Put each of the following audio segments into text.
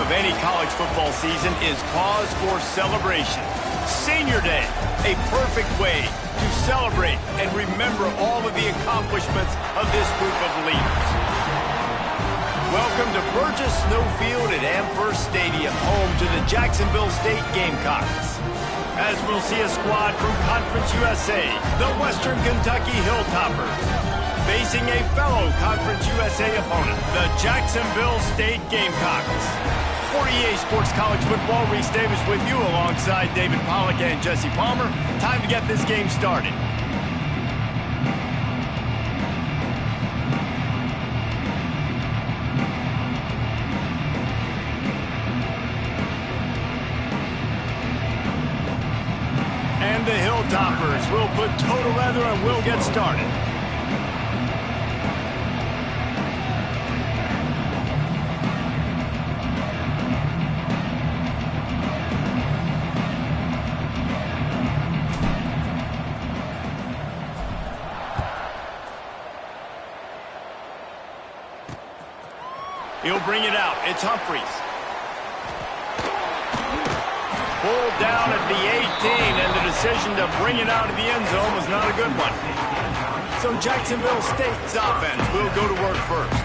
of any college football season is cause for celebration. Senior Day, a perfect way to celebrate and remember all of the accomplishments of this group of leaders. Welcome to Burgess Snowfield at Amherst Stadium, home to the Jacksonville State Gamecocks. As we'll see a squad from Conference USA, the Western Kentucky Hilltoppers, facing a fellow Conference USA opponent, the Jacksonville State Gamecocks. For EA Sports College Football, Reese Davis with you alongside David Pollack and Jesse Palmer. Time to get this game started. And the Hilltoppers will put total weather and we'll get started. He'll bring it out. It's Humphries. Pulled down at the 18, and the decision to bring it out of the end zone was not a good one. So Jacksonville State's offense will go to work first.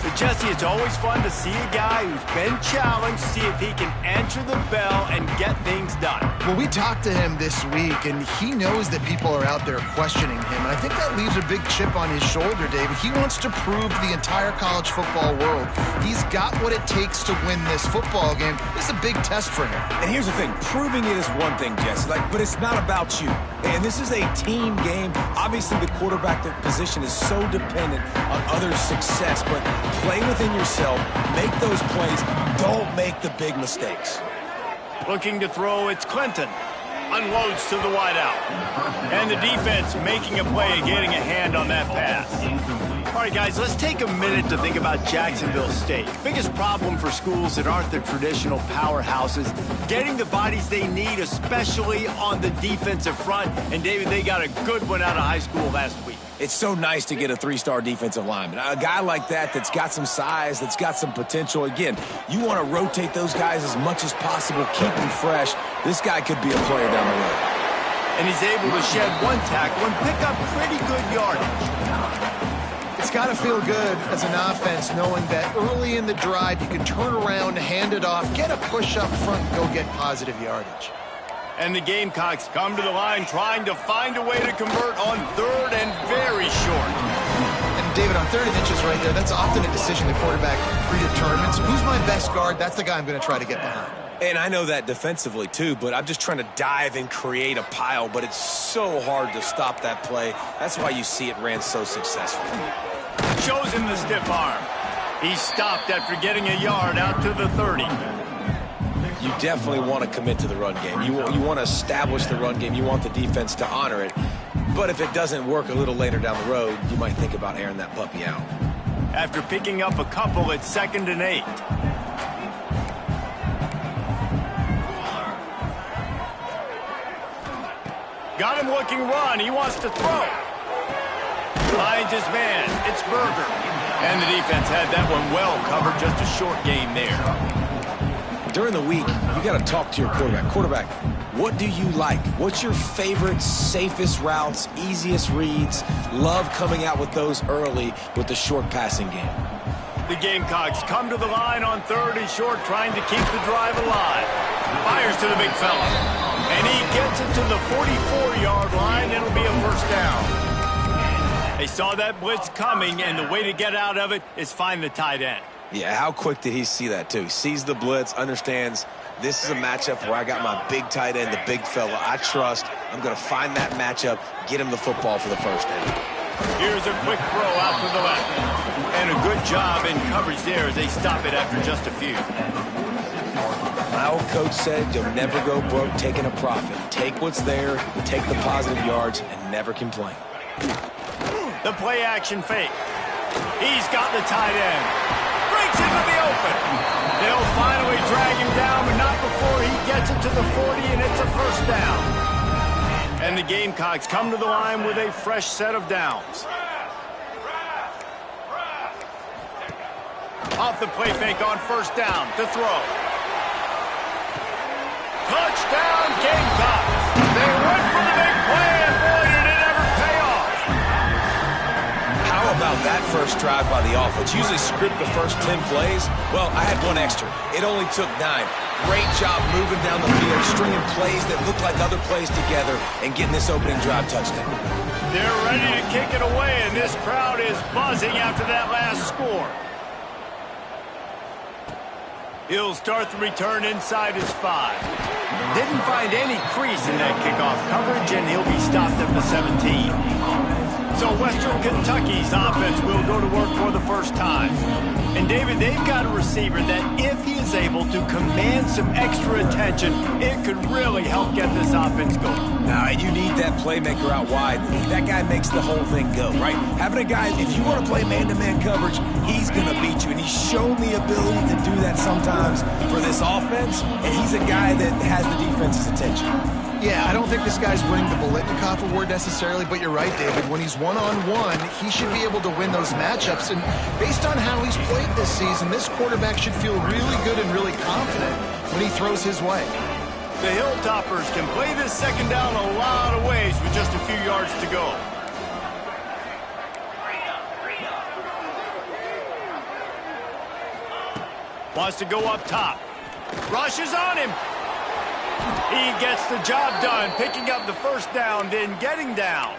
But Jesse, it's always fun to see a guy who's been challenged, see if he can answer the bell and get things done. Well, we talked to him this week, and he knows that people are out there questioning him. And I think that leaves a big chip on his shoulder, David. He wants to prove to the entire college football world he's got what it takes to win this football game. This is a big test for him. And here's the thing. Proving it is one thing, Jesse, but it's not about you. And this is a team game. Obviously, the quarterback position is so dependent on others' success, but play within yourself, make those plays, don't make the big mistakes. Looking to throw, it's Clinton. Unloads to the wideout. And the defense making a play and getting a hand on that pass. All right, guys, let's take a minute to think about Jacksonville State. Biggest problem for schools that aren't the traditional powerhouses, getting the bodies they need, especially on the defensive front. And, David, they got a good one out of high school last week. It's so nice to get a three-star defensive lineman. A guy like that's got some size, that's got some potential. Again, you want to rotate those guys as much as possible, keep them fresh. This guy could be a player down the road. And he's able to shed one tackle and pick up pretty good yardage. It's got to feel good as an offense knowing that early in the drive you can turn around, hand it off, get a push up front, and go get positive yardage. And the Gamecocks come to the line trying to find a way to convert on third and very short. And David, on 3rd and inches right there, that's often a decision the quarterback predetermines. Who's my best guard? That's the guy I'm going to try to get behind. And I know that defensively too, but I'm just trying to dive and create a pile, but it's so hard to stop that play. That's why you see it ran so successful. Shows him the stiff arm. He stopped after getting a yard out to the 30. You definitely want to commit to the run game. You want to establish the run game. You want the defense to honor it. But if it doesn't work a little later down the road, you might think about airing that puppy out. After picking up a couple, it's 2nd and 8. Got him looking run. He wants to throw. Finds his man. It's Berger. And the defense had that one well covered. Just a short game there. During the week, you got to talk to your quarterback. Quarterback, what do you like? What's your favorite, safest routes, easiest reads? Love coming out with those early with the short passing game. The Gamecocks come to the line on 3rd and short, trying to keep the drive alive. Fires to the big fella. And he gets it to the 44-yard line. It'll be a first down. They saw that blitz coming, and the way to get out of it is find the tight end. Yeah, how quick did he see that, too? Sees the blitz, understands this is a matchup where I got my big tight end, the big fella I trust. I'm going to find that matchup, get him the football for the first down. Here's a quick throw out to the left. And a good job in coverage there as they stop it after just a few. My old coach said you'll never go broke taking a profit. Take what's there, take the positive yards, and never complain. The play-action fake. He's got the tight end. Breaks into the open. They'll finally drag him down, but not before he gets it to the 40, and it's a first down. And the Gamecocks come to the line with a fresh set of downs. Off the play fake on first down to throw. Touchdown Gamecocks! They went for the big play, and boy, did it ever pay off. How about that first drive by the offense? Usually script the first 10 plays. Well, I had one extra. It only took 9. Great job moving down the field, stringing plays that look like other plays together, and getting this opening drive touchdown. They're ready to kick it away, and this crowd is buzzing after that last score. He'll start the return inside his 5. Didn't find any crease in that kickoff coverage, and he'll be stopped at the 17. So Western Kentucky's offense will go to work for the first time. And David, they've got a receiver that if he is able to command some extra attention, it could really help get this offense going. Now, you need that playmaker out wide. That guy makes the whole thing go, right? Having a guy, if you want to play man-to-man coverage, he's going to beat you. And he's shown the ability to do that sometimes for this offense. And he's a guy that has the defense's attention. Yeah, I don't think this guy's winning the Biletnikoff Award necessarily, but you're right, David. When he's one-on-one, he should be able to win those matchups. And based on how he's played this season, this quarterback should feel really good and really confident when he throws his way. The Hilltoppers can play this second down a lot of ways with just a few yards to go. Wants to go up top. Rushes on him. He gets the job done, picking up the first down, then getting down.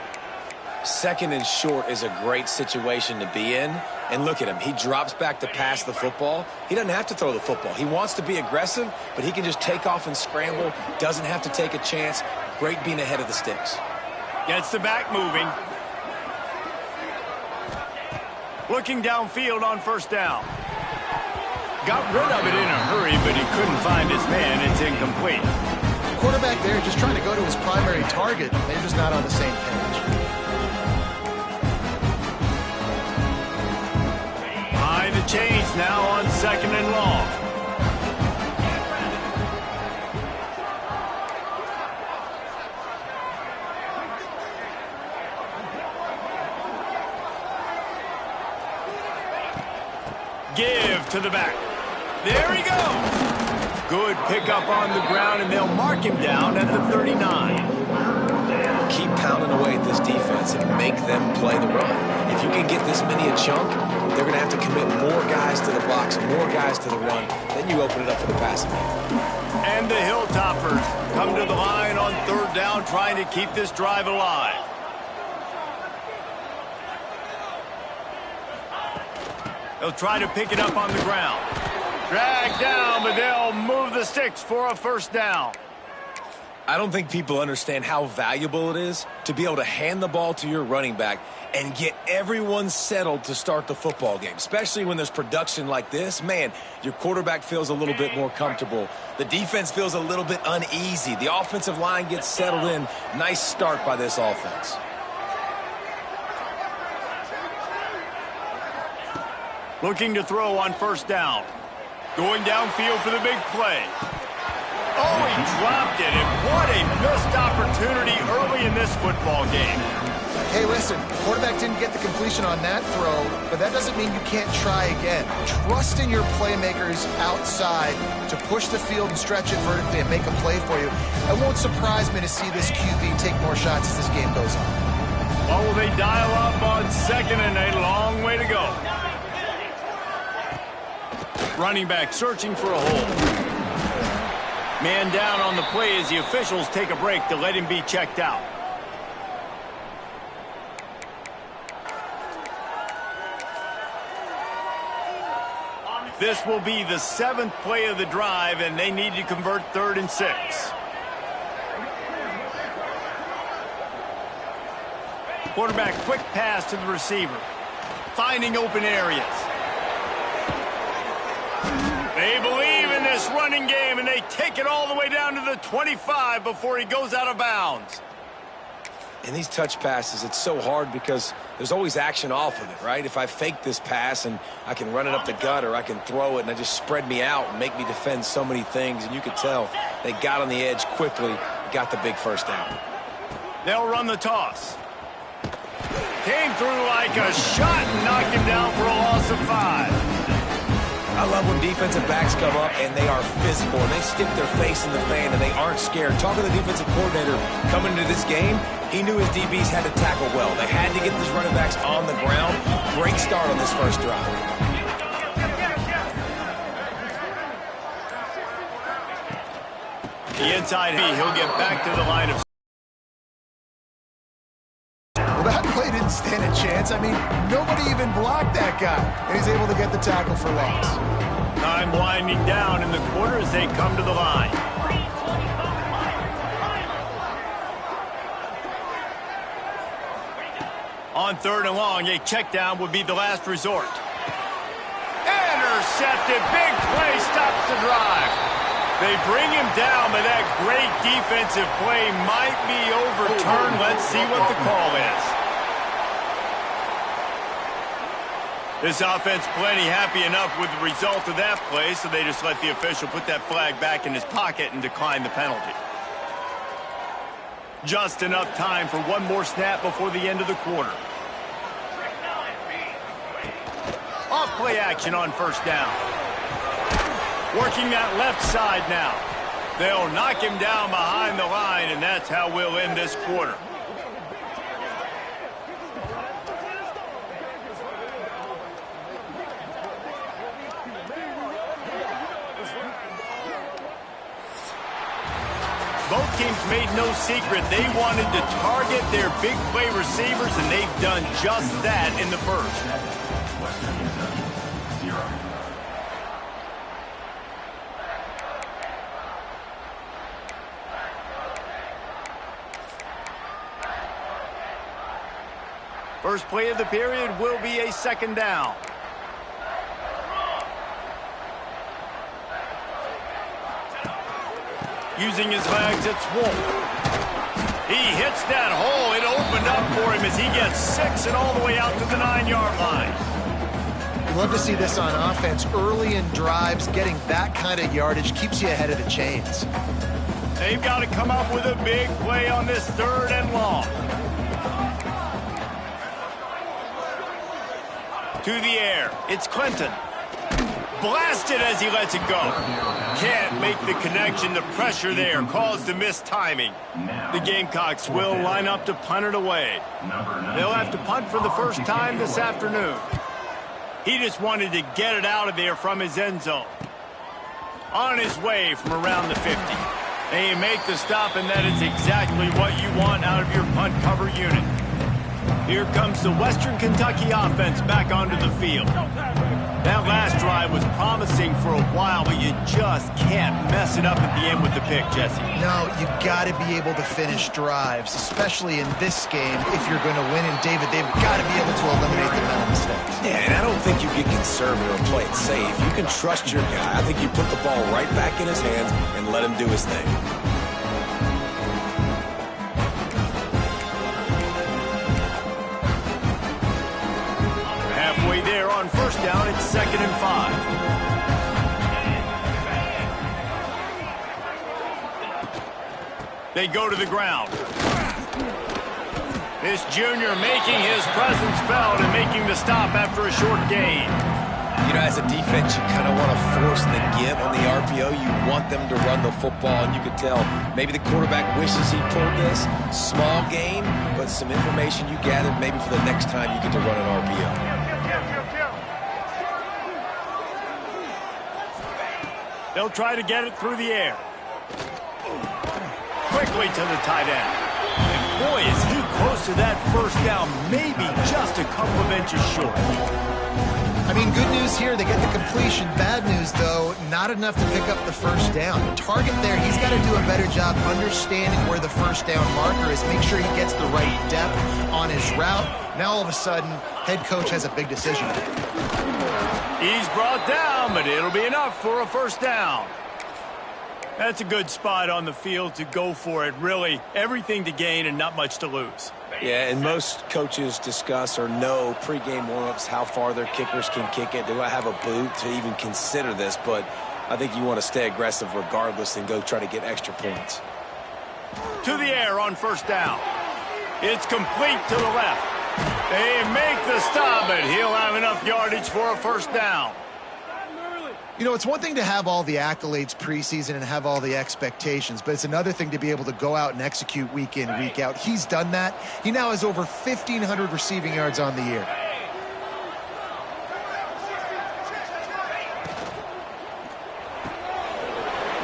Second and short is a great situation to be in. And look at him. He drops back to pass the football. He doesn't have to throw the football. He wants to be aggressive, but he can just take off and scramble. Doesn't have to take a chance. Great being ahead of the sticks. Gets the back moving. Looking downfield on first down. Got rid of it in a hurry, but he couldn't find his man. It's incomplete. Quarterback there just trying to go to his primary target. They're just not on the same page. Behind the chains now on second and long. Give to the back. There he goes. Good pickup on the ground, and they'll mark him down at the 39. Keep pounding away at this defense and make them play the run. If you can get this many a chunk, they're going to have to commit more guys to the box, more guys to the run. Then you open it up for the passing game. And the Hilltoppers come to the line on third down, trying to keep this drive alive. They'll try to pick it up on the ground. Drag down, but they'll move the sticks for a first down. I don't think people understand how valuable it is to be able to hand the ball to your running back and get everyone settled to start the football game, especially when there's production like this. Man, your quarterback feels a little bit more comfortable. The defense feels a little bit uneasy. The offensive line gets settled in. Nice start by this offense. Looking to throw on first down. Going downfield for the big play. Oh, he dropped it, and what a missed opportunity early in this football game. Hey, listen, the quarterback didn't get the completion on that throw, but that doesn't mean you can't try again. Trust in your playmakers outside to push the field and stretch it vertically and make a play for you. It won't surprise me to see this QB take more shots as this game goes on. Well, will they dial up on second and a long way to go? Running back searching for a hole. Man down on the play as the officials take a break to let him be checked out. This will be the 7th play of the drive, and they need to convert 3rd and 6. Quarterback quick pass to the receiver. Finding open areas. They believe in this running game, and they take it all the way down to the 25 before he goes out of bounds. In these touch passes, it's so hard because there's always action off of it, right? If I fake this pass and I can run it up the gut, or I can throw it and I just spread me out and make me defend so many things, and you could tell they got on the edge quickly, got the big first down. They'll run the toss. Came through like a shot and knocked him down for a loss of 5. I love when defensive backs come up and they are physical and they stick their face in the fan and they aren't scared. Talking to the defensive coordinator coming into this game, he knew his DBs had to tackle well. They had to get these running backs on the ground. Great start on this first drive. The inside, he'll get back to the line of... Well, that play didn't stand a chance. I mean, nobody even blocked that guy, and he's able to get the tackle for loss. Time winding down in the quarter as they come to the line. On 3rd and long, a check down would be the last resort. Intercepted. Big play stops the drive. They bring him down, but that great defensive play might be overturned. Let's see what the call is. This offense plenty happy enough with the result of that play, so they just let the official put that flag back in his pocket and decline the penalty. Just enough time for one more snap before the end of the quarter. Off play action on 1st down. Working that left side now. They'll knock him down behind the line, and that's how we'll end this quarter. Both teams made no secret they wanted to target their big play receivers, and they've done just that in the first. First play of the period will be a 2nd down. Using his legs, it's Wolf. He hits that hole. It opened up for him as he gets 6 and all the way out to the 9-yard line. Love to see this on offense. Early in drives, getting that kind of yardage keeps you ahead of the chains. They've got to come up with a big play on this 3rd and long. To the air, it's Clinton. Blasted as he lets it go. Can't make the connection. The pressure there caused the missed timing. The Gamecocks will line up to punt it away. They'll have to punt for the first time this afternoon. He just wanted to get it out of there from his end zone. On his way from around the 50. They make the stop, and that is exactly what you want out of your punt cover unit. Here comes the Western Kentucky offense back onto the field. That last drive was promising for a while, but you just can't mess it up at the end with the pick, Jesse. No, you got to be able to finish drives, especially in this game if you're going to win. And, David, they've got to be able to eliminate the mental mistakes. Yeah, and I don't think you get conservative or play it safe. You can trust your guy. I think you put the ball right back in his hands and let him do his thing. There on 1st down, it's 2nd and 5. They go to the ground. This junior making his presence felt and making the stop after a short gain. You know, as a defense, you kind of want to force the give on the RPO. You want them to run the football, and you can tell maybe the quarterback wishes he pulled this. Small gain, but some information you gathered maybe for the next time you get to run an RPO. They'll try to get it through the air. Quickly to the tight end. And boy, is he close to that 1st down, maybe just a couple of inches short. I mean, good news here, they get the completion. Bad news, though, not enough to pick up the 1st down. The target there, he's got to do a better job understanding where the 1st down marker is, make sure he gets the right depth on his route. Now, all of a sudden, head coach has a big decision. He's brought down, but it'll be enough for a 1st down. That's a good spot on the field to go for it. Really, everything to gain and not much to lose. Yeah, and most coaches discuss or know pregame warm-ups, how far their kickers can kick it. Do I have a boot to even consider this? But I think you want to stay aggressive regardless and go try to get extra points. To the air on 1st down. It's complete to the left. They make the stop, but he'll have enough yardage for a 1st down. You know, it's one thing to have all the accolades preseason and have all the expectations, but it's another thing to be able to go out and execute week in, week out. He's done that. He now has over 1,500 receiving yards on the year.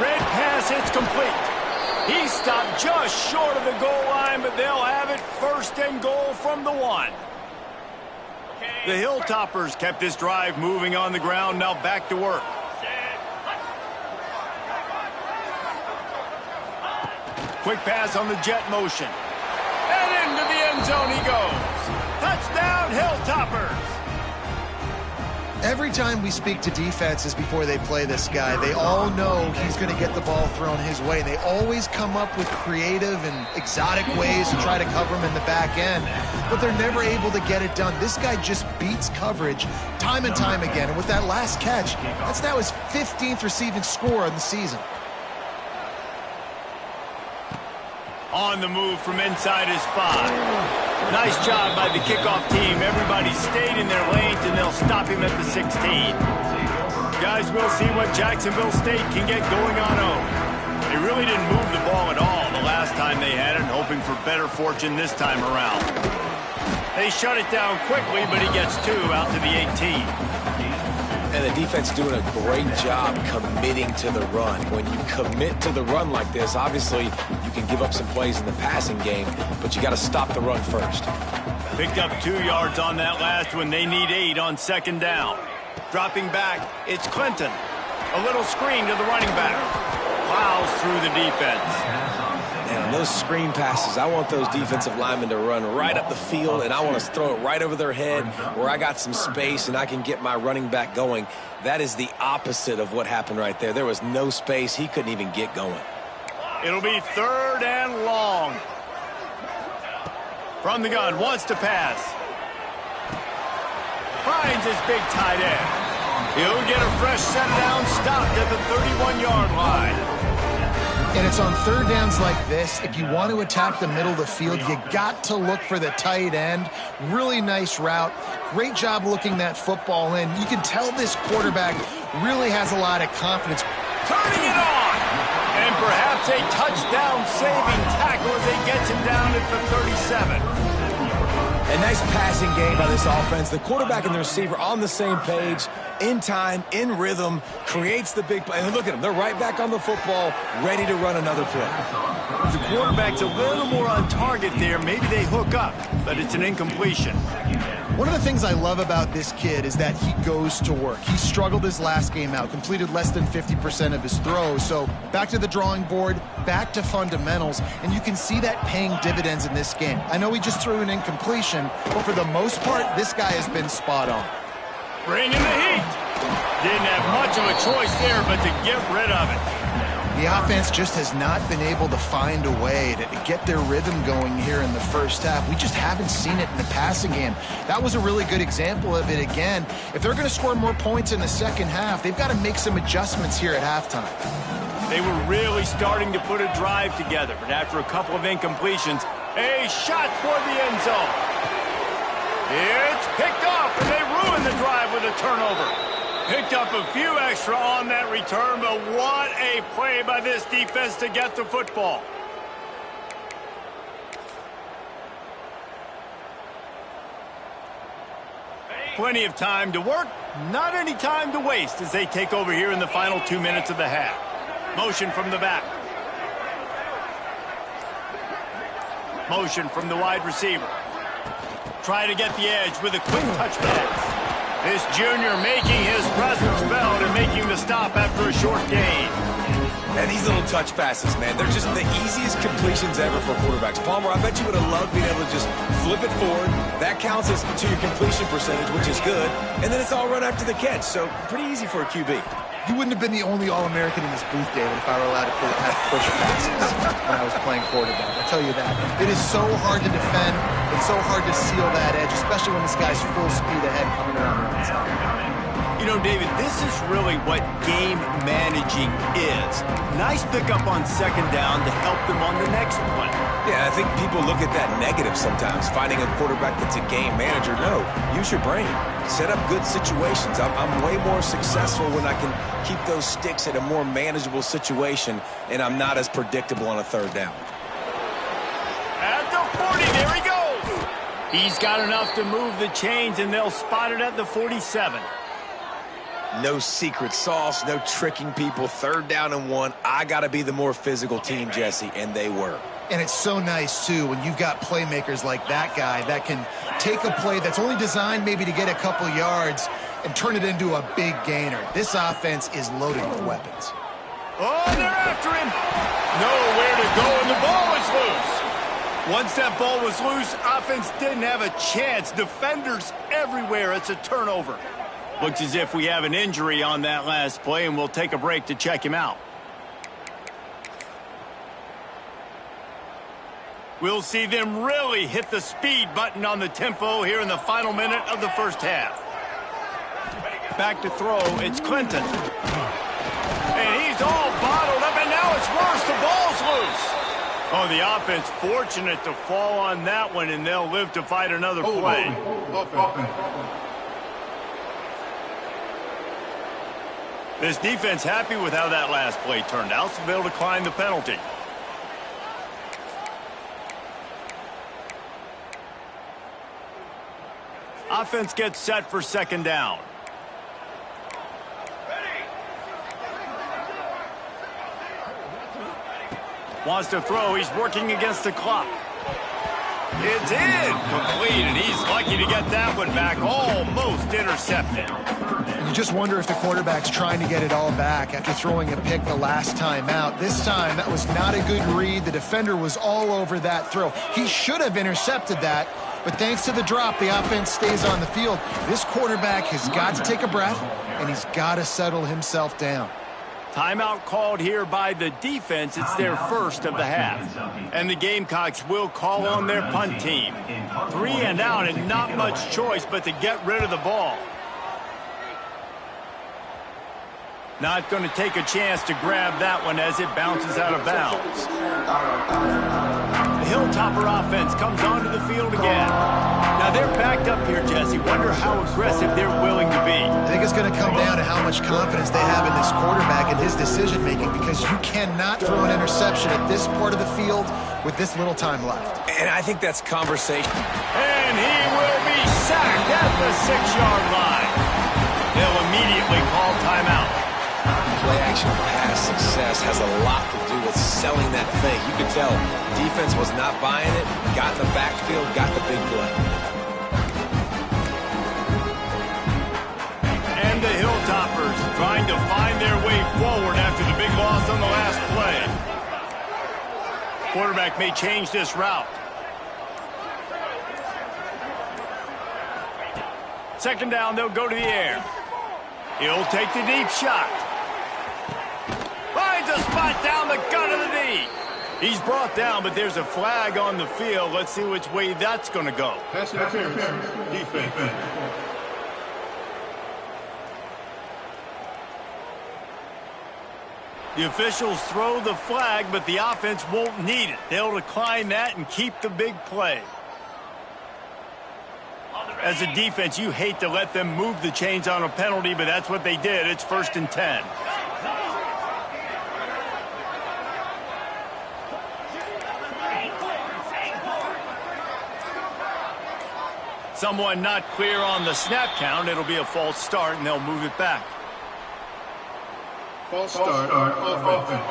Red pass, it's complete. He stopped just short of the goal line, but they'll have it first and goal from the 1. The Hilltoppers kept this drive moving on the ground, now back to work. Quick pass on the jet motion. And into the end zone he goes. Touchdown, Hilltoppers! Every time we speak to defenses before they play this guy, they all know he's going to get the ball thrown his way. They always come up with creative and exotic ways to try to cover him in the back end, but they're never able to get it done. This guy just beats coverage time and time again, and with that last catch, that's now his 15th receiving score in the season. On the move from inside his 5. Nice job by the kickoff team. Everybody stayed in their lanes, and they'll stop him at the 16. Guys, we'll see what Jacksonville State can get going on home. They really didn't move the ball at all the last time they had it, hoping for better fortune this time around. They shut it down quickly, but he gets 2 out to the 18. And the defense doing a great job committing to the run. When you commit to the run like this, obviously you can give up some plays in the passing game, but you got to stop the run first. Picked up 2 yards on that last one. They need 8 on second down. Dropping back, it's Clinton. A little screen to the running back. Plows through the defense. Man, on those screen passes, I want those defensive linemen to run right up the field, and I want to throw it right over their head where I got some space and I can get my running back going. That is the opposite of what happened right there. There was no space. He couldn't even get going. It'll be 3rd and long. From the gun, wants to pass. Finds his big tight end. He'll get a fresh set down, stopped at the 31-yard line. And it's on 3rd downs like this. If you want to attack the middle of the field, you got to look for the tight end. Really nice route. Great job looking that football in. You can tell this quarterback really has a lot of confidence. Turning it on! And perhaps a touchdown-saving tackle as he gets him down at the 37. A nice passing game by this offense. The quarterback and the receiver on the same page, in time, in rhythm, creates the big play. And look at them. They're right back on the football, ready to run another play. The quarterback's a little more on target there. Maybe they hook up, but it's an incompletion. One of the things I love about this kid is that he goes to work. He struggled his last game out, completed less than 50% of his throws. So back to the drawing board, back to fundamentals, and you can see that paying dividends in this game. I know he just threw an incompletion, but for the most part, this guy has been spot on. Bringing the heat. Didn't have much of a choice there, but to get rid of it. The offense just has not been able to find a way to get their rhythm going here in the first half. We just haven't seen it in the passing game. That was a really good example of it again. If they're going to score more points in the second half, they've got to make some adjustments here at halftime. They were really starting to put a drive together, but after a couple of incompletions, a shot toward the end zone. It's picked off, and they ruin the drive with a turnover. Picked up a few extra on that return, but what a play by this defense to get the football. Plenty of time to work, not any time to waste as they take over here in the final 2 minutes of the half. Motion from the back. Motion from the wide receiver. Try to get the edge with a quick touch pass. This junior making his presence felt and making the stop after a short gain. And these little touch passes, man, they're just the easiest completions ever for quarterbacks. Palmer, I bet you would have loved being able to just flip it forward. That counts as to your completion percentage, which is good. And then it's all run after the catch, so pretty easy for a QB. You wouldn't have been the only All-American in this booth, David, if I were allowed to push passes when I was playing quarterback. I'll tell you that. It is so hard to defend. It's so hard to seal that edge, especially when this guy's full speed ahead coming around the outside. You know, David, this is really what game managing is. defense. Nice pickup on second down to help them on the next play. Yeah, I think people look at that negative sometimes, finding a quarterback that's a game manager. No, use your brain. Set up good situations. I'm way more successful when I can keep those sticks at a more manageable situation, and I'm not as predictable on a third down. At the 40, there he goes. He's got enough to move the chains, and they'll spot it at the 47. No secret sauce, no tricking people. Third down and 1. I got to be the more physical team, Jesse, and they were. And it's so nice, too, when you've got playmakers like that guy that can take a play that's only designed maybe to get a couple yards and turn it into a big gainer. This offense is loaded with weapons. Oh, they're after him. Nowhere to go, and the ball is loose. Once that ball was loose, offense didn't have a chance. Defenders everywhere. It's a turnover. Looks as if we have an injury on that last play, and we'll take a break to check him out. We'll see them really hit the speed button on the tempo here in the final minute of the first half. Back to throw, it's Clinton. And he's all bottled up, and now it's worse. The ball's loose. Oh, the offense fortunate to fall on that one, and they'll live to fight another play. This defense happy with how that last play turned out, so they'll decline the penalty. Offense gets set for second down. Wants to throw. He's working against the clock. It's in. Complete, and he's lucky to get that one back. Almost intercepted. And you just wonder if the quarterback's trying to get it all back after throwing a pick the last time out. This time, that was not a good read. The defender was all over that throw. He should have intercepted that, but thanks to the drop, the offense stays on the field. This quarterback has got to take a breath, and he's got to settle himself down. Timeout called here by the defense. It's their first of the half. And the Gamecocks will call on their punt team. 3 and out, and not much choice but to get rid of the ball. Not going to take a chance to grab that one as it bounces out of bounds. The Hilltopper offense comes onto the field again. Now they're backed up here, Jesse. Wonder how aggressive they're willing to be. I think it's going to come down to how much confidence they have in this quarterback and his decision-making, because you cannot throw an interception at this part of the field with this little time left. And I think that's conversation. And he will be sacked at the 6-yard line. They'll immediately call timeout. Play-action pass success has a lot to do with selling that thing. You can tell defense was not buying it, got in the backfield, got the big play. And the Hilltoppers trying to find their way forward after the big loss on the last play. Quarterback may change this route. Second down, they'll go to the air. He'll take the deep shot. Finds a spot down the gut of the knee. He's brought down, but there's a flag on the field. Let's see which way that's going to go. Pass interference. Defense. The officials throw the flag, but the offense won't need it. They'll decline that and keep the big play. As a defense, you hate to let them move the chains on a penalty, but that's what they did. It's 1st and 10. Someone not clear on the snap count. It'll be a false start, and they'll move it back. False start offense.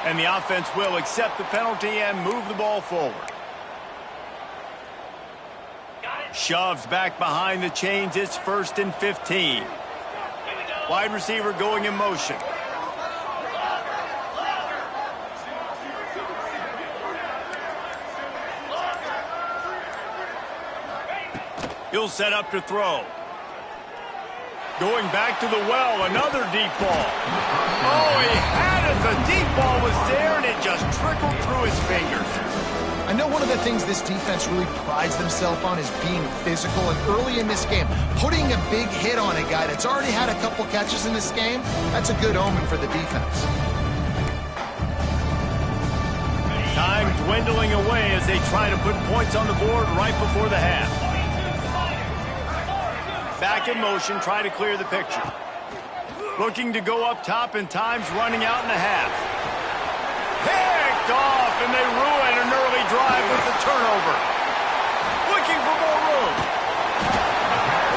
And the offense will accept the penalty and move the ball forward. Shoves back behind the chains. It's 1st and 15. Wide receiver going in motion. He'll set up to throw. Going back to the well, another deep ball. Oh, he had it. The deep ball was there, and it just trickled through his fingers. I know one of the things this defense really prides themselves on is being physical, and early in this game, putting a big hit on a guy that's already had a couple catches in this game, that's a good omen for the defense. Time dwindling away as they try to put points on the board right before the half. Back in motion, try to clear the picture. Looking to go up top, and time's running out in the half. Picked off, and they ruin an early drive with the turnover. Looking for more room.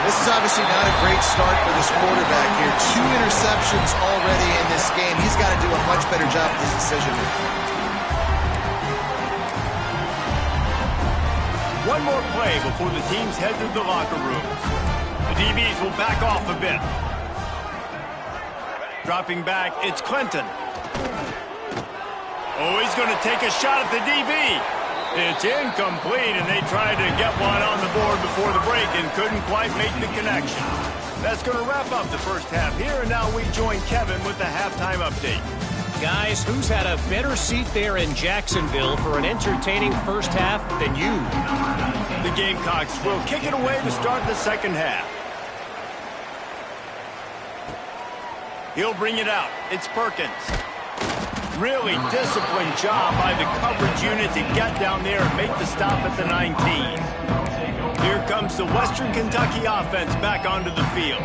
This is obviously not a great start for this quarterback here. 2 interceptions already in this game. He's got to do a much better job with his decision. One more play before the teams head to the locker rooms. The DBs will back off a bit. Dropping back, it's Clinton. Oh, he's going to take a shot at the DB. It's incomplete, and they tried to get one on the board before the break and couldn't quite make the connection. That's going to wrap up the first half here, and now we join Kevin with the halftime update. Guys, who's had a better seat there in Jacksonville for an entertaining first half than you? The Gamecocks will kick it away to start the second half. He'll bring it out. It's Perkins. Really disciplined job by the coverage unit to get down there and make the stop at the 19. Here comes the Western Kentucky offense back onto the field.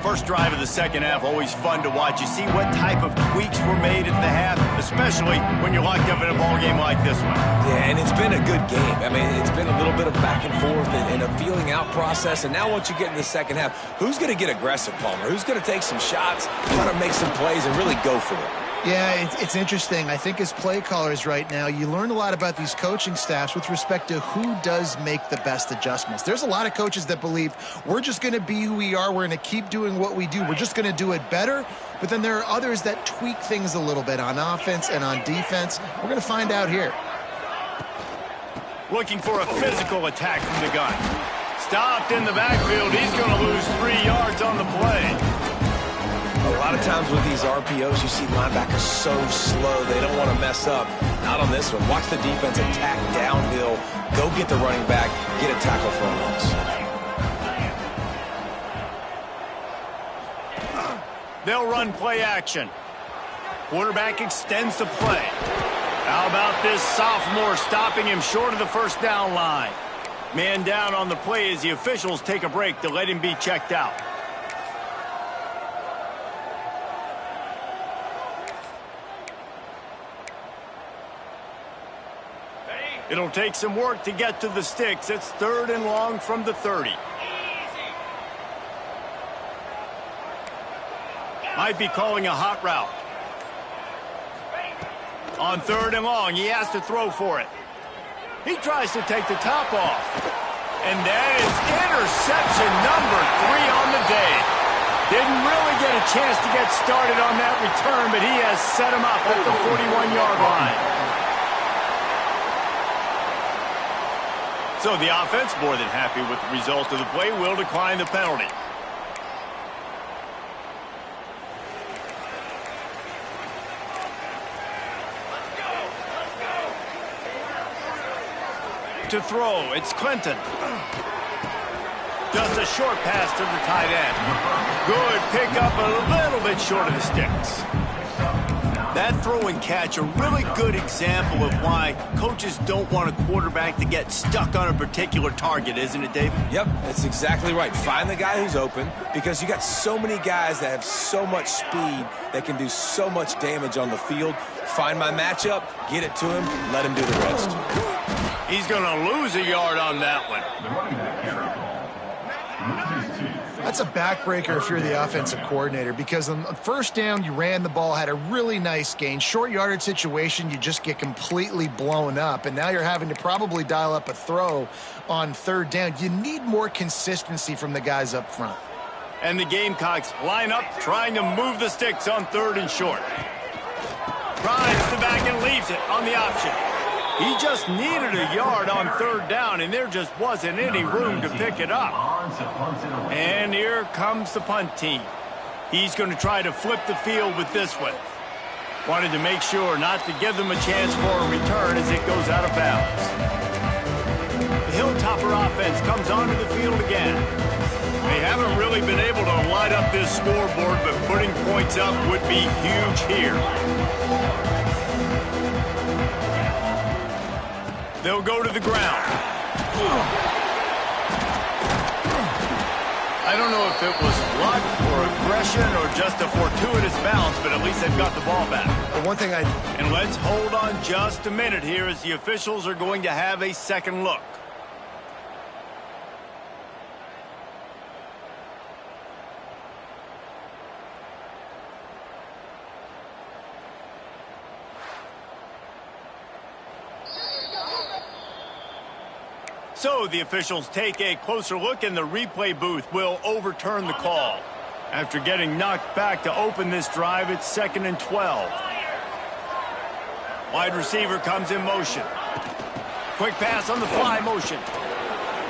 First drive of the second half, always fun to watch. You see what type of tweaks were made at the half, especially when you're locked up in a ball game like this one. Yeah, and it's been a good game. I mean, it's been a little bit of back and forth and a feeling out process. And now once you get in the second half, who's going to get aggressive, Palmer? Who's going to take some shots, try to make some plays, and really go for it? Yeah, it's interesting. I think as play callers right now, you learn a lot about these coaching staffs with respect to who does make the best adjustments. There's a lot of coaches that believe we're just going to be who we are. We're going to keep doing what we do. We're just going to do it better. But then there are others that tweak things a little bit on offense and on defense. We're going to find out here. Looking for a physical attack from the gun. Stopped in the backfield. He's going to lose 3 yards on the play. A lot of times with these RPOs, you see linebackers so slow, they don't want to mess up. Not on this one. Watch the defense attack downhill, go get the running back, get a tackle for a loss. They'll run play action. Quarterback extends the play. How about this sophomore stopping him short of the first down line? Man down on the play as the officials take a break to let him be checked out. It'll take some work to get to the sticks. It's 3rd and long from the 30. Might be calling a hot route. On 3rd and long, he has to throw for it. He tries to take the top off. And that is interception number 3 on the day. Didn't really get a chance to get started on that return, but he has set him up at the 41-yard line. So the offense, more than happy with the result of the play, will decline the penalty. To throw, it's Clinton. Just a short pass to the tight end. Good pickup, a little bit short of the sticks. That throw and catch, a really good example of why coaches don't want a quarterback to get stuck on a particular target, isn't it, David? Yep, that's exactly right. Find the guy who's open, because you got so many guys that have so much speed that can do so much damage on the field. Find my matchup, get it to him, let him do the rest. He's going to lose a yard on that one. That's a backbreaker if you're the offensive coordinator, because on first down, you ran the ball, had a really nice gain. Short yardage situation, you just get completely blown up, and now you're having to probably dial up a throw on 3rd down. You need more consistency from the guys up front. And the Gamecocks line up, trying to move the sticks on 3rd and short. Drives the back and leaves it on the option. He just needed a yard on 3rd down, and there just wasn't any room to pick it up. And here comes the punt team. He's going to try to flip the field with this one. Wanted to make sure not to give them a chance for a return as it goes out of bounds. The Hilltopper offense comes onto the field again. They haven't really been able to light up this scoreboard, but putting points up would be huge here. They'll go to the ground. I don't know if it was luck or aggression or just a fortuitous bounce, but at least they've got the ball back. And let's hold on just a minute here as the officials are going to have a second look. So the officials take a closer look, and the replay booth will overturn the call. After getting knocked back to open this drive, it's 2nd and 12. Wide receiver comes in motion. Quick pass on the fly motion.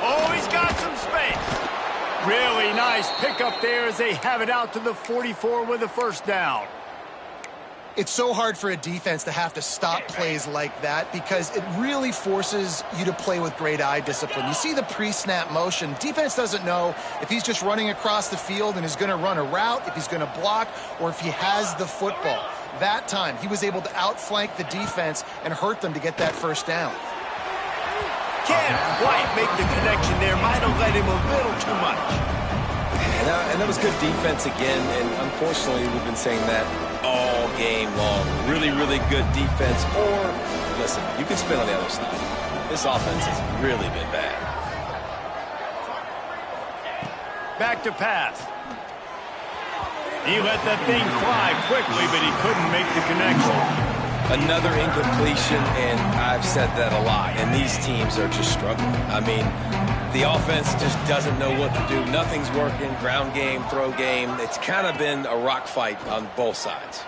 Oh, he's got some space. Really nice pickup there as they have it out to the 44 with a first down. It's so hard for a defense to have to stop plays like that because it really forces you to play with great eye discipline. You see the pre-snap motion. Defense doesn't know if he's just running across the field and is going to run a route, if he's going to block, or if he has the football. That time, he was able to outflank the defense and hurt them to get that first down. Can't quite make the connection there. Might have let him a little too much. And that was good defense again, and unfortunately, we've been saying that all game long. Really, really good defense. Or, listen, you can spin on the other side. This offense has really been bad. Back to pass. He let that thing fly quickly, but he couldn't make the connection. Another incompletion, and I've said that a lot, and these teams are just struggling. I mean, the offense just doesn't know what to do. Nothing's working. Ground game, throw game. It's kind of been a rock fight on both sides.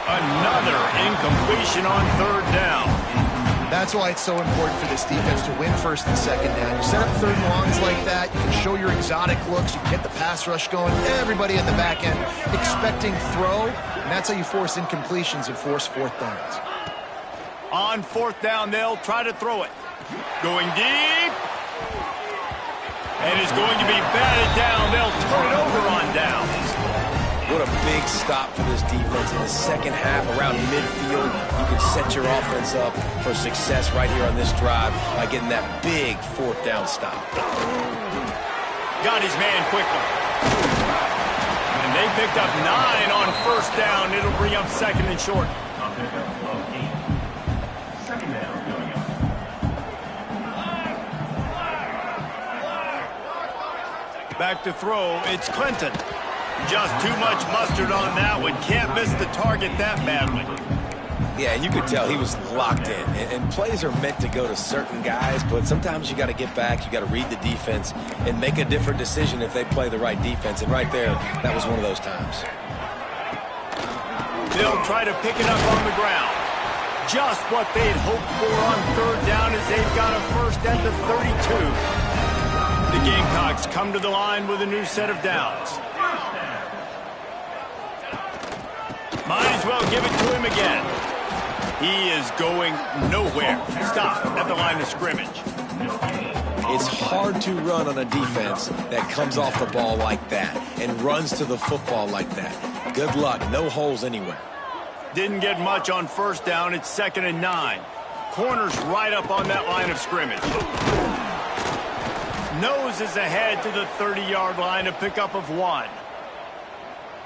Another incompletion on 3rd down. That's why it's so important for this defense to win 1st and 2nd down. You set up 3rd and longs like that, you can show your exotic looks, you can get the pass rush going, everybody in the back end expecting throw, and that's how you force incompletions and force 4th downs. On 4th down, they'll try to throw it. Going deep. And it's going to be batted down. They'll turn it over on downs. What a big stop for this defense in the second half around midfield. You can set your offense up for success right here on this drive by getting that big 4th down stop. Got his man quickly. And they picked up 9 on 1st down. It'll bring up 2nd and short. Back to throw, it's Clinton. Just too much mustard on that one. Can't miss the target that badly. Yeah, you could tell he was locked in. And plays are meant to go to certain guys, but sometimes you got to get back, you got to read the defense, and make a different decision if they play the right defense. And right there, that was one of those times. They'll try to pick it up on the ground. Just what they'd hoped for on 3rd down as they've got a first at the 32. The Gamecocks come to the line with a new set of downs. Might as well give it to him again. He is going nowhere. Stop at the line of scrimmage. It's hard to run on a defense that comes off the ball like that and runs to the football like that. Good luck. No holes anywhere. Didn't get much on 1st down. It's 2nd and 9. Corner's right up on that line of scrimmage. Noses ahead to the 30-yard line, a pickup of 1.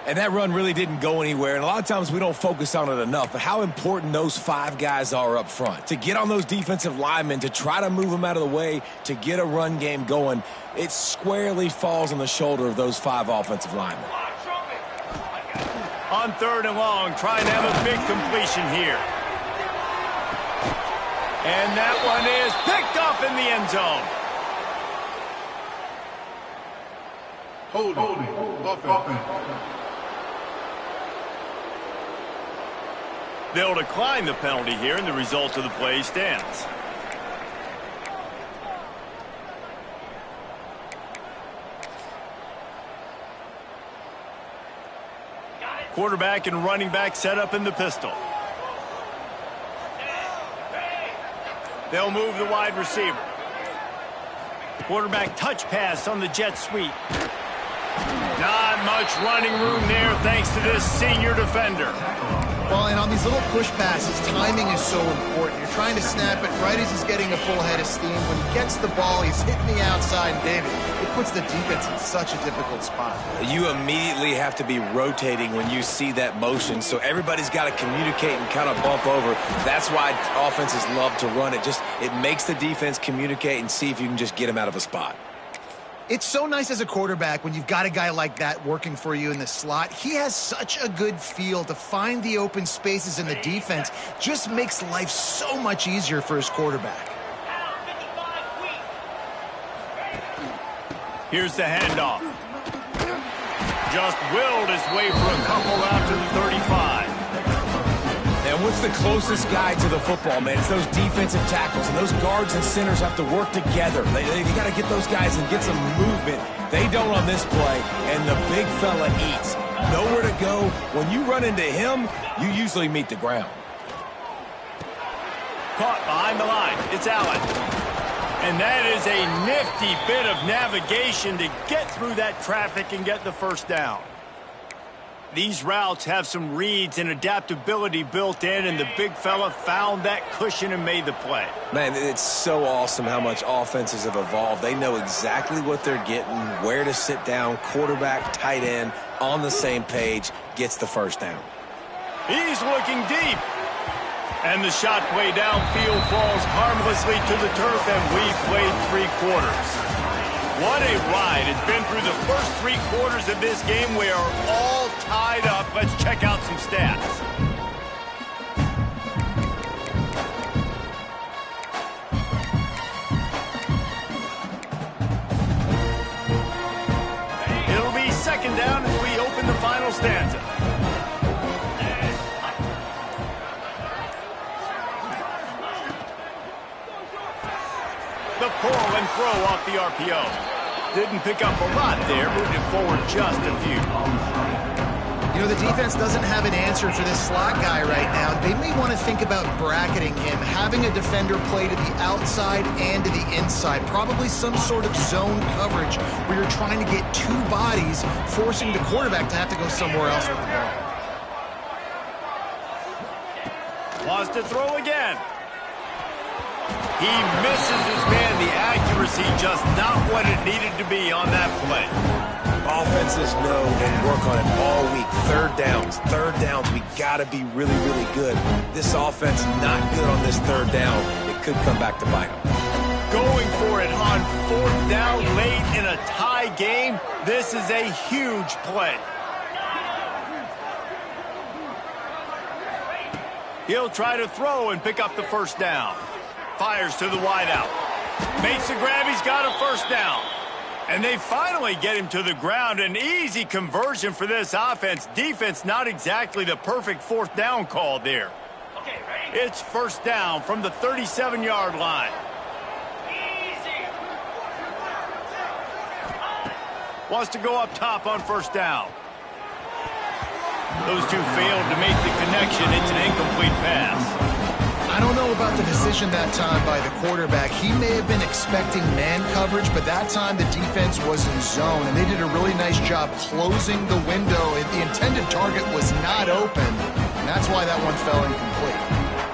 And that run really didn't go anywhere, and a lot of times we don't focus on it enough, but how important those 5 guys are up front. To get on those defensive linemen, to try to move them out of the way, to get a run game going, it squarely falls on the shoulder of those 5 offensive linemen. On 3rd and long, trying to have a big completion here. And that one is picked off in the end zone. Holding. Offense. They'll decline the penalty here, and the result of the play stands. Quarterback and running back set up in the pistol. They'll move the wide receiver. Quarterback touch pass on the jet sweep. Not much running room there thanks to this senior defender. Well, and on these little push passes, timing is so important. You're trying to snap it right as he's getting a full head of steam. When he gets the ball, he's hitting the outside, and David, it puts the defense in such a difficult spot. You immediately have to be rotating when you see that motion, so everybody's got to communicate and kind of bump over. That's why offenses love to run it. It makes the defense communicate and see if you can just get him out of a spot. It's so nice as a quarterback when you've got a guy like that working for you in the slot. He has such a good feel to find the open spaces in the defense. Just makes life so much easier for his quarterback. Here's the handoff. Just willed his way for a couple out to the 35. And what's the closest guy to the football, man? It's those defensive tackles, and those guards and centers have to work together. They got to get those guys and get some movement. They don't on this play, and the big fella eats. Nowhere to go. When you run into him, you usually meet the ground. Caught behind the line. It's Allen. And that is a nifty bit of navigation to get through that traffic and get the first down. These routes have some reads and adaptability built in, and the big fella found that cushion and made the play. Man, it's so awesome how much offenses have evolved. They know exactly what they're getting, where to sit down, quarterback, tight end, on the same page, gets the first down. He's looking deep. And the shot play downfield falls harmlessly to the turf, and we've played 3 quarters. What a ride. It's been through the first 3 quarters of this game. We are all tied up. Let's check out some stats. It'll be second down as we open the final stanza. The pull and throw off the RPO. Didn't pick up a lot there, moved it forward just a few. You know, the defense doesn't have an answer for this slot guy right now. They may want to think about bracketing him, having a defender play to the outside and to the inside. Probably some sort of zone coverage where you're trying to get 2 bodies, forcing the quarterback to have to go somewhere else with the ball. Wants to throw again. He misses his man. The accuracy just not what it needed to be on that play. Offenses know and work on it all week. Third downs. We got to be really, really good. This offense not good on this third down. It could come back to bite them. Going for it on 4th down late in a tie game. This is a huge play. He'll try to throw and pick up the first down. Fires to the wideout. Makes the grab. He's got a first down. And they finally get him to the ground. An easy conversion for this offense. Defense not exactly the perfect 4th down call there. It's first down from the 37-yard line. Wants to go up top on first down. Those two failed to make the connection. It's an incomplete pass. I don't know about the decision that time by the quarterback. He may have been expecting man coverage, but that time the defense was in zone, and they did a really nice job closing the window. The intended target was not open, and that's why that one fell incomplete.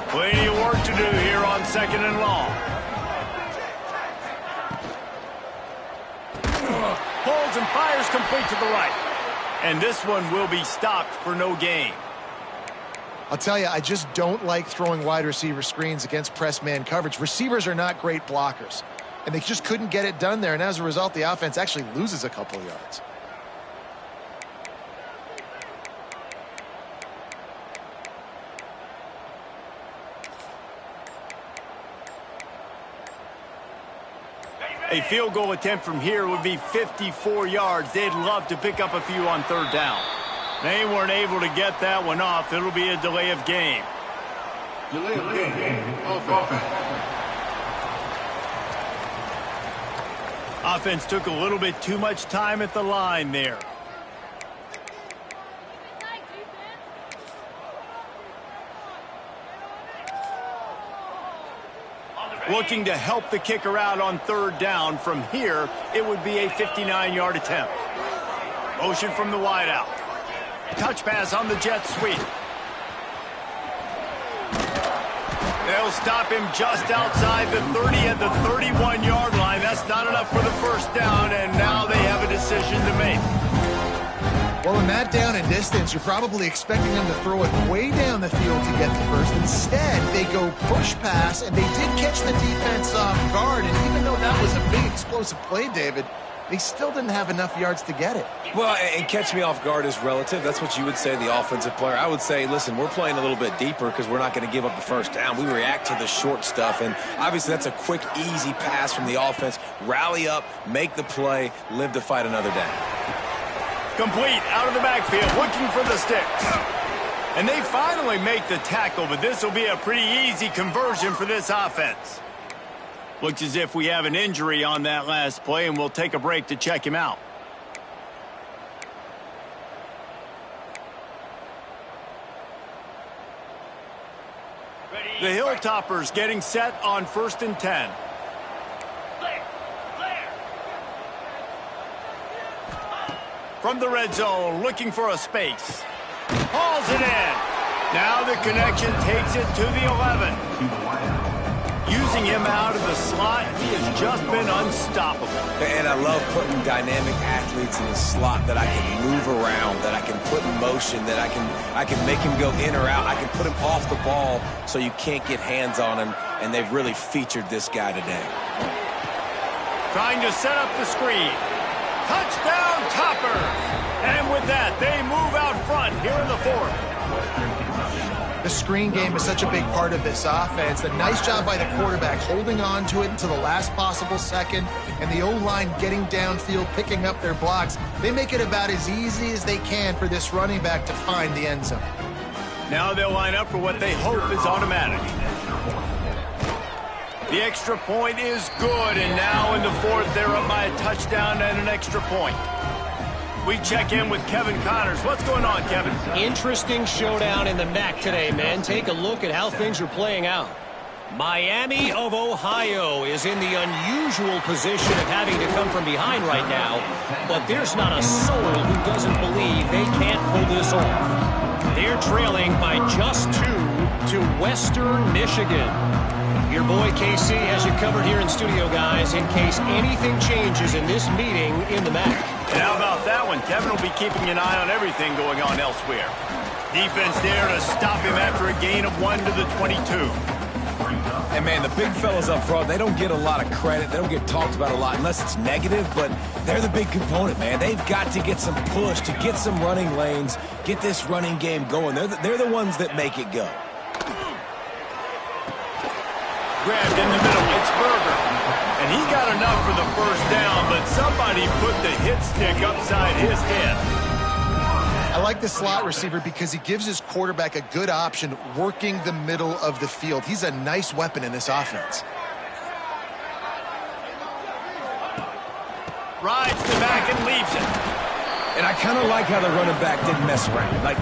Plenty of work to do here on 2nd and long. Pulls and fires complete to the right. And this one will be stopped for no gain. I'll tell you, I just don't like throwing wide receiver screens against press man coverage. Receivers are not great blockers, and they just couldn't get it done there, and as a result, the offense actually loses a couple of yards. A field goal attempt from here would be 54 yards. They'd love to pick up a few on 3rd down. They weren't able to get that one off. It'll be a delay of game. Delay of game. Offense. Offense took a little bit too much time at the line there. Looking to help the kicker out on third down. From here, it would be a 59-yard attempt. Motion from the wideout. Touch pass on the jet sweep. They'll stop him just outside the 30 at the 31-yard line. That's not enough for the first down, and now they have a decision to make. Well, in that down and distance, you're probably expecting them to throw it way down the field to get the first. Instead, they go push pass, and they did catch the defense off guard. And even though that was a big explosive play, David, they still didn't have enough yards to get it. Well, and catch me off guard is relative. That's what you would say, the offensive player. I would say, listen, we're playing a little bit deeper because we're not going to give up the first down. We react to the short stuff, and obviously that's a quick, easy pass from the offense. Rally up, make the play, live to fight another down. Complete out of the backfield, looking for the sticks. And they finally make the tackle, but this will be a pretty easy conversion for this offense. Looks as if we have an injury on that last play, and we'll take a break to check him out. The Hilltoppers getting set on 1st and 10. From the red zone, looking for a space. Hauls it in. Now the connection takes it to the 11. Using him out of the slot, he has just been unstoppable. And I love putting dynamic athletes in the slot that I can move around, that I can put in motion, that I can make him go in or out. I can put him off the ball so you can't get hands on him, and they've really featured this guy today. Trying to set up the screen. Touchdown, Toppers! And with that, they move out front here in the 4th. The screen game is such a big part of this offense. A nice job by the quarterback holding on to it until the last possible second, and the O-line getting downfield, picking up their blocks. They make it about as easy as they can for this running back to find the end zone. Now they'll line up for what they hope is automatic. The extra point is good, and now in the 4th, they're up by a touchdown and an extra point. We check in with Kevin Connors. What's going on, Kevin? Interesting showdown in the MAC today, men. Take a look at how things are playing out. Miami of Ohio is in the unusual position of having to come from behind right now, but there's not a soul who doesn't believe they can't pull this off. They're trailing by just 2 to Western Michigan. Your boy KC has you covered here in studio, guys, in case anything changes in this meeting in the MAC. And how about that one? Kevin will be keeping an eye on everything going on elsewhere. Defense there to stop him after a gain of 1 to the 22. And, man, the big fellas up front, they don't get a lot of credit. They don't get talked about a lot unless it's negative, but they're the big component, man. They've got to get some push, to get some running lanes, get this running game going. They're the ones that make it go. Grabbed in the middle, it's Berger. And he got enough for the first down, but somebody put the hit stick upside his head. I like the slot receiver because he gives his quarterback a good option working the middle of the field. He's a nice weapon in this offense. Rides the back and leaves it. And I kind of like how the running back didn't mess around. Like,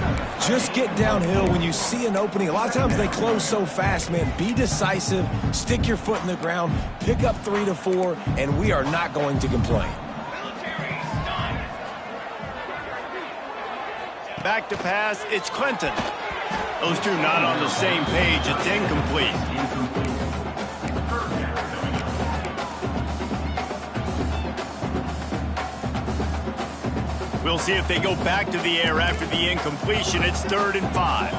just get downhill when you see an opening. A lot of times they close so fast, man. Be decisive, stick your foot in the ground, pick up 3 to 4, and we are not going to complain. Back to pass, it's Clinton. Those two not on the same page. It's incomplete. We'll see if they go back to the air after the incompletion. It's 3rd and 5.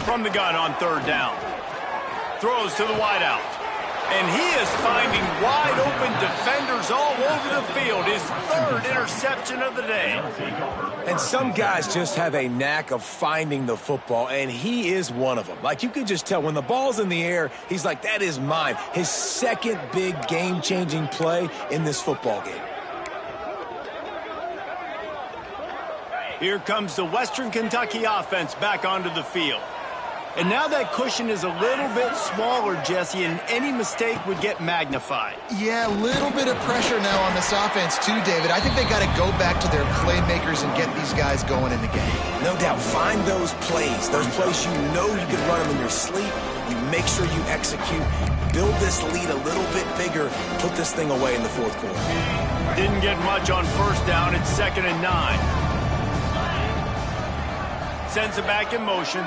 From the gun on 3rd down. Throws to the wideout. And he is finding wide open defenders all over the field. His 3rd interception of the day. And some guys just have a knack of finding the football, and he is one of them. Like, you can just tell when the ball's in the air, he's like, that is mine. His 2nd big game-changing play in this football game. Here comes the Western Kentucky offense back onto the field. And now that cushion is a little bit smaller, Jesse, and any mistake would get magnified. Yeah, a little bit of pressure now on this offense too, David. I think they got to go back to their playmakers and get these guys going in the game. No doubt. Find those plays you know you can run them in your sleep. You make sure you execute. Build this lead a little bit bigger. Put this thing away in the fourth quarter. Didn't get much on first down. It's 2nd and 9. Sends it back in motion.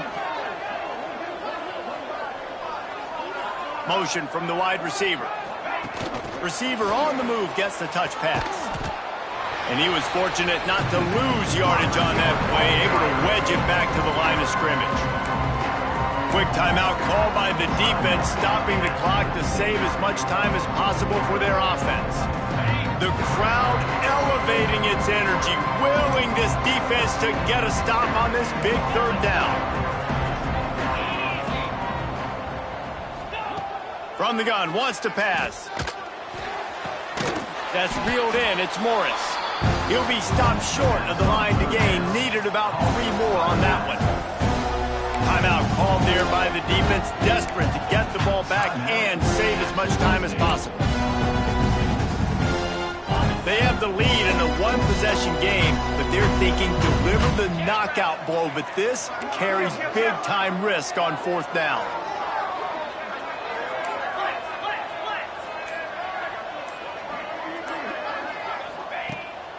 Motion from the wide receiver. Receiver on the move gets the touch pass. And he was fortunate not to lose yardage on that play, able to wedge it back to the line of scrimmage. Quick timeout call by the defense, stopping the clock to save as much time as possible for their offense. The crowd elevating its energy, willing this defense to get a stop on this big 3rd down. From the gun, wants to pass. That's reeled in, it's Morris. He'll be stopped short of the line to gain. Needed about 3 more on that one. Timeout called there by the defense, desperate to get the ball back and save as much time as possible. They have the lead in a 1-possession game, but they're thinking deliver the knockout blow, but this carries big-time risk on 4th down.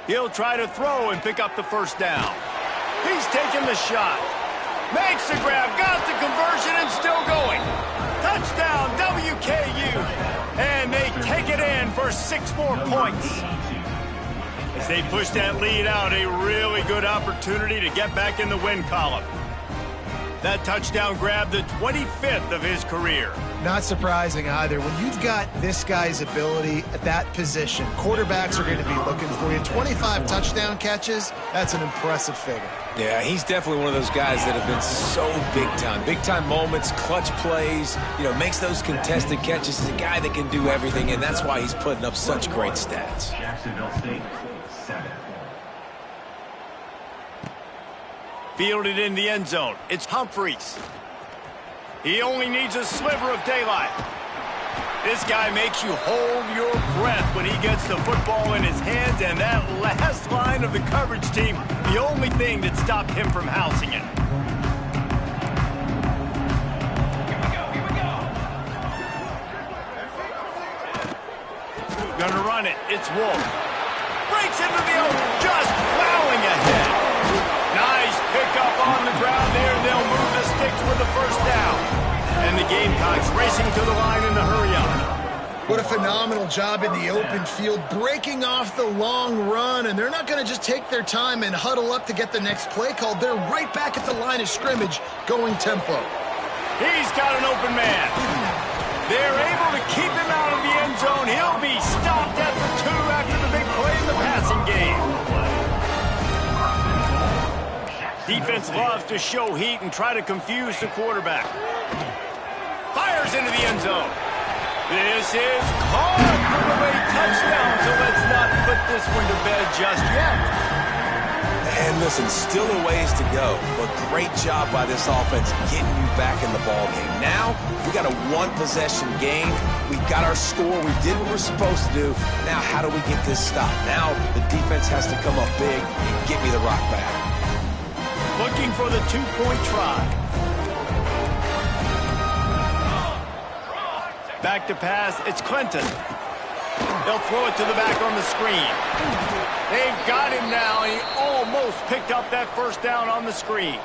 He'll try to throw and pick up the 1st down. He's taking the shot. Makes the grab, got the conversion, and still going. Touchdown, WKU. And they take it in for 6 more points. As they push that lead out, a really good opportunity to get back in the win column. That touchdown grabbed the 25th of his career. Not surprising either. When you've got this guy's ability at that position, quarterbacks are going to be looking for you. 25 touchdown catches, that's an impressive figure. Yeah, he's definitely one of those guys that have been so big time. Big time moments, clutch plays, makes those contested catches. He's a guy that can do everything, and that's why he's putting up such great stats. Jacksonville State, 7. Fielded in the end zone. It's Humphreys. He only needs a sliver of daylight. This guy makes you hold your breath when he gets the football in his hands, and that last line of the coverage team, the only thing that stopped him from housing it. Gonna run it. It's Wolf. Breaks into the open, just plowing ahead. Nice pickup on the ground there. They'll move the sticks with the 1st down. And the Gamecocks racing to the line in the hurry-up. What a phenomenal job in the open field, breaking off the long run, and they're not going to just take their time and huddle up to get the next play called. They're right back at the line of scrimmage, going tempo. He's got an open man. They're able to keep him out of the end zone. He'll be stopped at the 2 after the big play in the passing game. Defense loves to show heat and try to confuse the quarterback. Fires into the end zone. This is caught for the late touchdown, so let's not put this one to bed just yet. And listen, still a ways to go, but great job by this offense getting you back in the ball game. Now, we got a 1-possession game. We got our score. We did what we're supposed to do. Now, how do we get this stop? Now, the defense has to come up big and get me the rock back. Looking for the 2-point try. Back to pass, it's Clinton. They'll throw it to the back on the screen. They've got him now. He almost picked up that 1st down on the screen.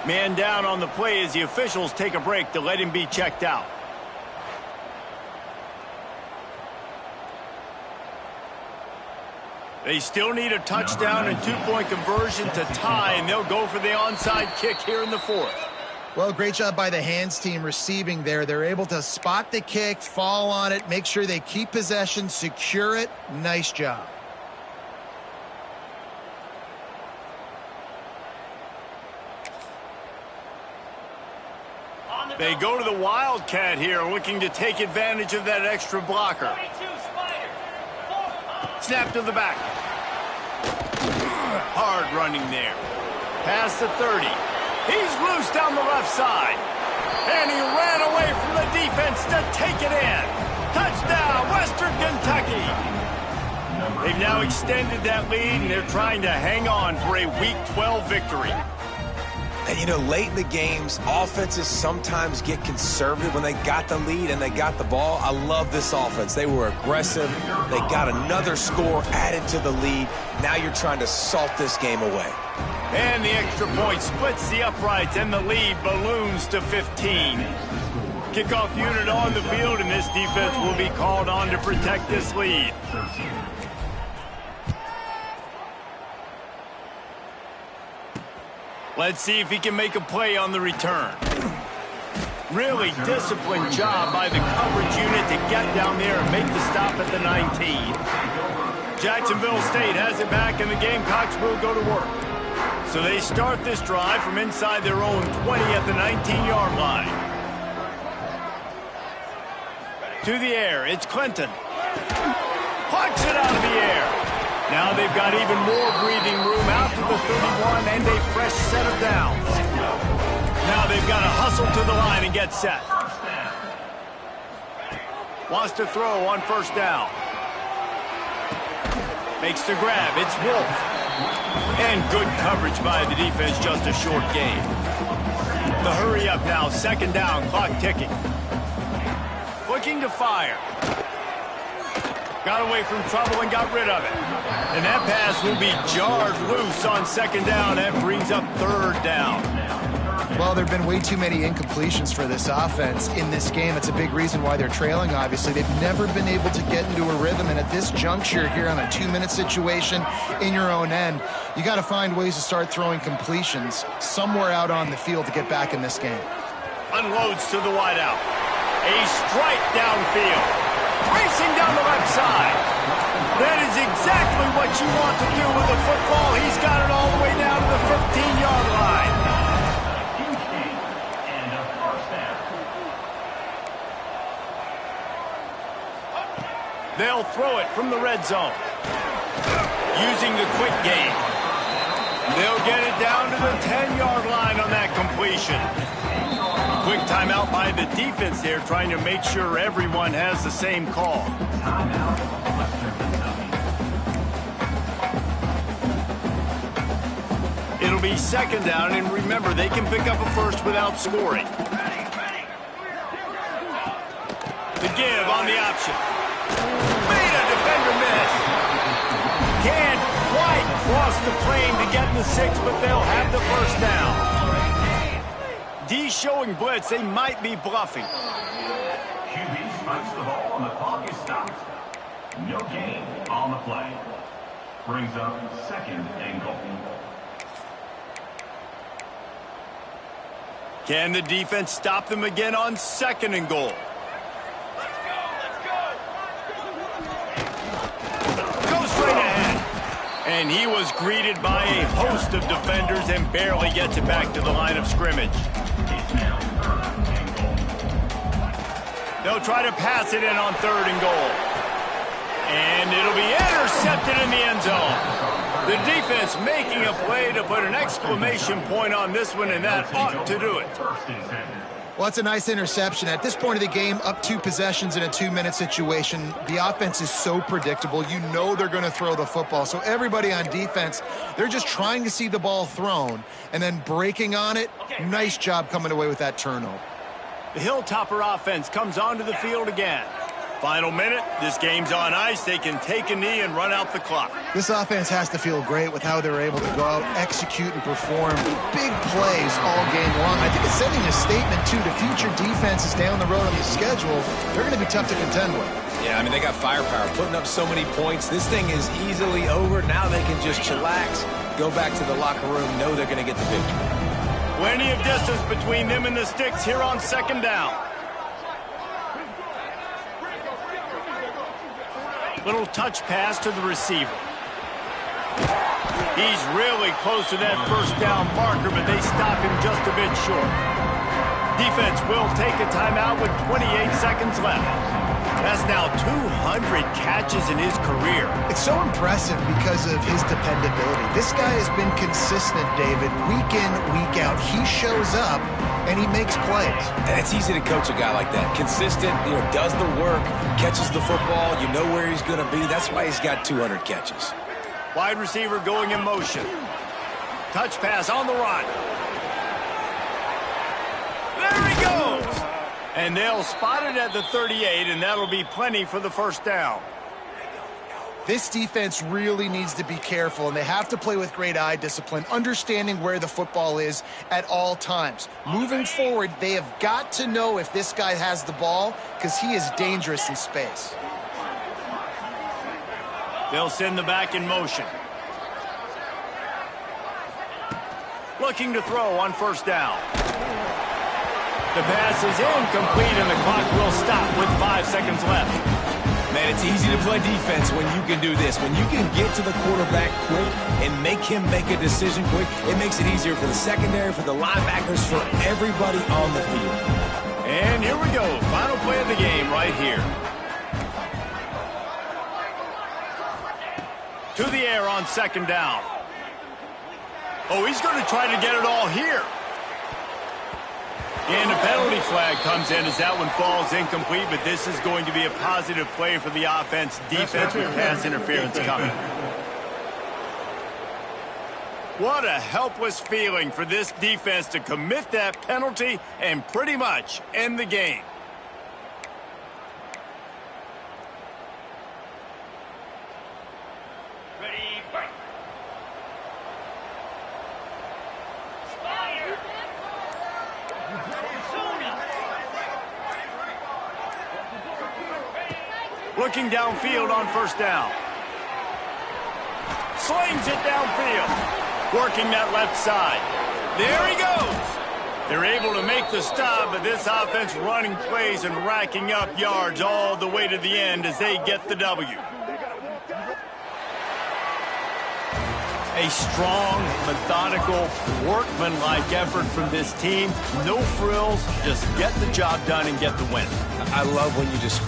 Man down on the play as the officials take a break to let him be checked out. They still need a touchdown and 2-point conversion to tie, and they'll go for the onside kick here in the 4th. Well, great job by the hands team receiving there. They're able to spot the kick, fall on it, make sure they keep possession, secure it. Nice job. They go to the Wildcat here, looking to take advantage of that extra blocker. Snap to the back. Hard running there. Past the 30. He's loose down the left side. And he ran away from the defense to take it in. Touchdown, Western Kentucky. They've now extended that lead, and they're trying to hang on for a Week 12 victory. And, you know, late in the games, offenses sometimes get conservative when they got the lead and they got the ball. I love this offense. They were aggressive. They got another score added to the lead. Now you're trying to salt this game away. And the extra point splits the uprights, and the lead balloons to 15. Kickoff unit on the field, and this defense will be called on to protect this lead. Let's see if he can make a play on the return. Really disciplined job by the coverage unit to get down there and make the stop at the 19. Jacksonville State has it back, and the Gamecocks will go to work. So they start this drive from inside their own 20 at the 19-yard line. To the air, it's Clinton. Plucks it out of the air. Now they've got even more breathing room out to the 31 and a fresh set of downs. Now they've got to hustle to the line and get set. Wants to throw on first down. Makes the grab. It's Wolf. And good coverage by the defense, just a short gain. The hurry up now, second down, clock ticking. Looking to fire. Got away from trouble and got rid of it. And that pass will be jarred loose on second down. That brings up third down. Well, there have been way too many incompletions for this offense in this game. It's a big reason why they're trailing, obviously. They've never been able to get into a rhythm, and at this juncture here on a 2-minute situation in your own end, you got to find ways to start throwing completions somewhere out on the field to get back in this game. Unloads to the wideout. A strike downfield. Racing down the left side. That is exactly what you want to do with the football. He's got it all the way down to the 15-yard line. And a first down. They'll throw it from the red zone. Using the quick game. They'll get it down to the 10-yard line on that completion. Quick timeout by the defense there, trying to make sure everyone has the same call. It'll be second down, and remember, they can pick up a first without scoring. The give on the option. Made a defender miss. Can't quite cross the plane to get in the 6, but they'll have the first down. D showing blitz. They might be bluffing. QB spikes the ball and the clock is stopped. No gain on the play. Brings up second and goal. Can the defense stop them again on second and goal? Goes straight ahead. And he was greeted by a host of defenders and barely gets it back to the line of scrimmage. They'll try to pass it in on third and goal. And it'll be intercepted in the end zone. The defense making a play to put an exclamation point on this one, and that ought to do it. Well, it's a nice interception. At this point of the game, up 2 possessions in a 2-minute situation, the offense is so predictable. You know they're going to throw the football. So everybody on defense, they're just trying to see the ball thrown and then breaking on it. Nice job coming away with that turnover. The Hilltopper offense comes onto the field again. Final minute, this game's on ice. They can take a knee and run out the clock. This offense has to feel great with how they're able to go out, execute, and perform big plays all game long. I think it's sending a statement, too, to future defenses down the road on the schedule. They're going to be tough to contend with. Yeah, I mean, they got firepower, putting up so many points. This thing is easily over. Now they can just chillax, go back to the locker room, know they're going to get the victory. Plenty of distance between them and the sticks here on second down. Little touch pass to the receiver. He's really close to that first down marker, but they stop him just a bit short. Defense will take a timeout with 28 seconds left. That's now 200 catches in his career. It's so impressive because of his dependability. This guy has been consistent, David, week in, week out. He shows up, and he makes plays. And it's easy to coach a guy like that. Consistent, does the work, catches the football, you know where he's going to be. That's why he's got 200 catches. Wide receiver going in motion. Touch pass on the run. There he goes! And they'll spot it at the 38, and that'll be plenty for the first down. This defense really needs to be careful, and they have to play with great eye discipline, understanding where the football is at all times. Moving forward, they have got to know if this guy has the ball, because he is dangerous in space. They'll send the back in motion. Looking to throw on first down. The pass is incomplete, and the clock will stop with 5 seconds left. Man, it's easy to play defense when you can do this. When you can get to the quarterback quick and make him make a decision quick, it makes it easier for the secondary, for the linebackers, for everybody on the field. And here we go. Final play of the game right here. To the air on second down. Oh, he's going to try to get it all here. And a penalty flag comes in as that one falls incomplete, but this is going to be a positive play for the offense. Defense with pass interference coming. What a helpless feeling for this defense to commit that penalty and pretty much end the game. Ready, fight. Looking downfield on first down. Slings it downfield. Working that left side. There he goes. They're able to make the stop, but this offense running plays and racking up yards all the way to the end as they get the W. A strong, methodical, workmanlike effort from this team. No frills, just get the job done and get the win. I love when you describe